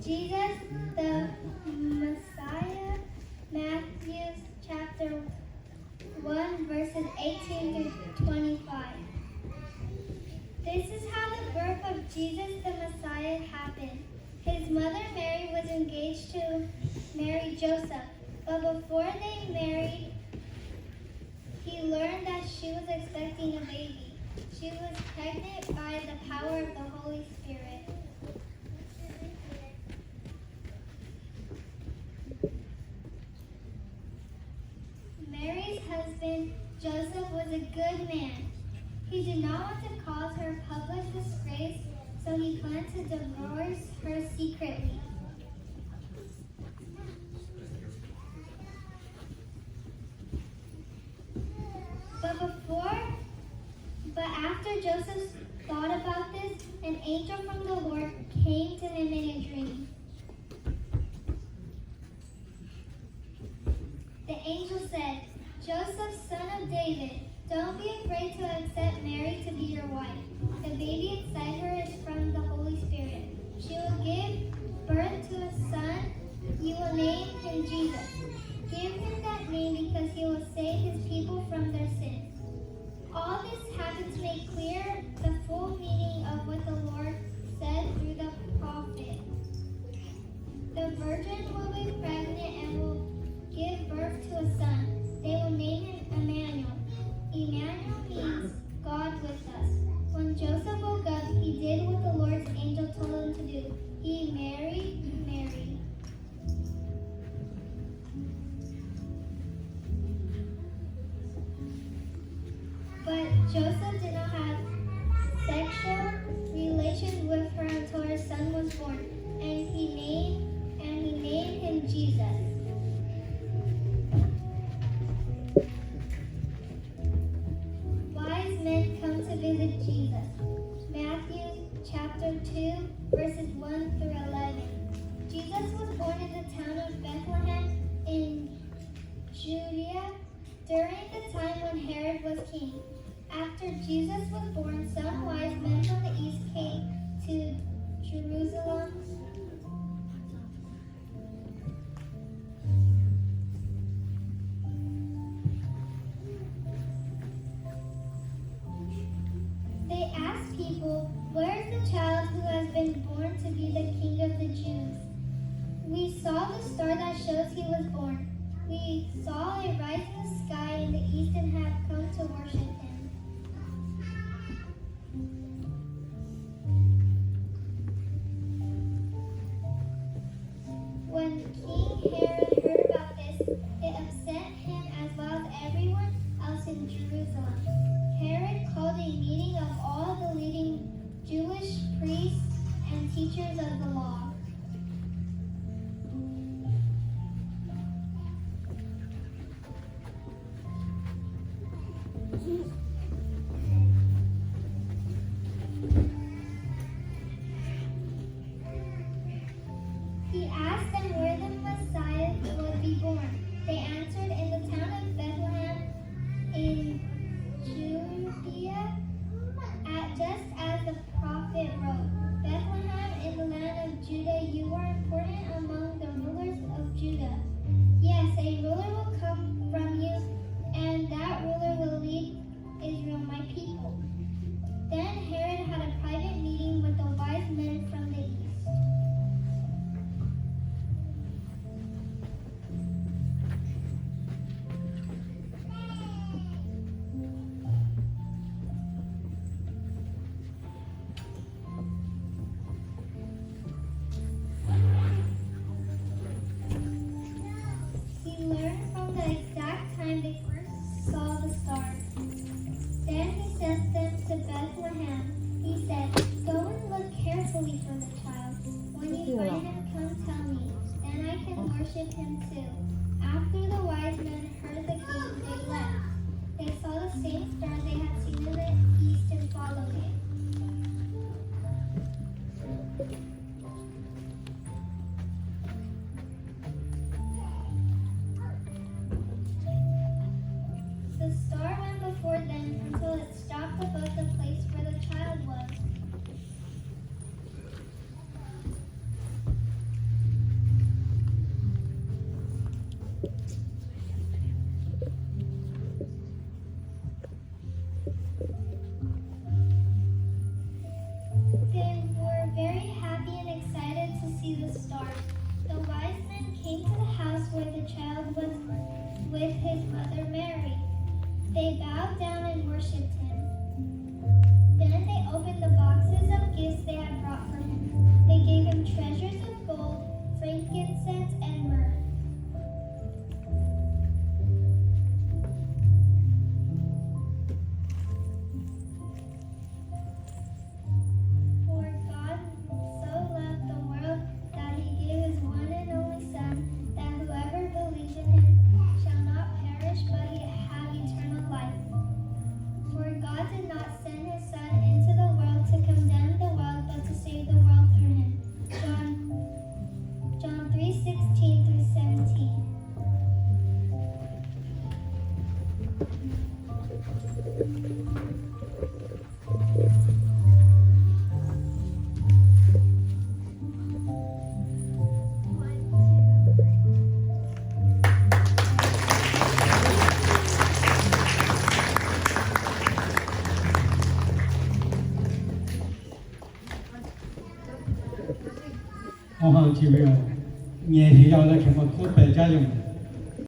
Jesus, the Messiah, Matthew chapter 1, verses 18 through 25. This is how the birth of Jesus the Messiah happened. His mother Mary was engaged to marry Joseph, but before they married, he learned that she was expecting a baby. She was pregnant by the power of the Holy Spirit. Mary's husband, Joseph, was a good man. He did not want to cause her public disgrace, so he planned to divorce her secretly. But after Joseph thought about this, an angel from the Lord came to him in a dream. The angel said, "Joseph, son of David, don't be afraid to accept Mary to be your wife. The baby inside her is from the Holy Spirit. She will give birth to a son. You will name him Jesus. Give him that name because he will save his people from their sins." All this happened to make clear the full meaning of what the Lord said through the prophet. The virgin will be pregnant and will give birth to a son. They will name him Emmanuel. Emmanuel means God with us. When Joseph woke up, he did what the Lord's angel told him to do. He married Mary. But Joseph did not have sexual relations with her until her son was born, and he named him Jesus. Wise men come to visit Jesus. Matthew chapter 2, verses 1 through 11. Jesus was born in the town of Bethlehem in Judea during the time when Herod was king. After Jesus was born, some wise men from the east came to Jerusalem. They asked people, "Where is the child who has been born to be the King of the Jews? We saw the star that shows he was born. We saw it rise in the sky in the east and have come to worship him." When King Herod heard about this, it upset him as well as everyone else in Jerusalem. Herod called a meeting of all the leading Jewish priests and teachers of the law. He asked them where the Messiah would be born. They answered, "In the town of Bethlehem in Judea, just as the prophet wrote. Bethlehem in the land of Judah, you are important among the rulers of Judah. Yes, a ruler will come from you, and that ruler will lead Israel, my people." Then Herod had a private meeting with the wise men from the east. He learned from the exact time they first saw the stars. Then he sent them to Bethlehem. He said, "Go and look carefully for the child. When you find him, come tell me. Then I can worship him too." After the wise men heard the king, they left. They saw the same star they had seen in the east and followed it. The star went before them until it stopped above the place where the child was. 我好奇妙，年轻要那什么做百家用的。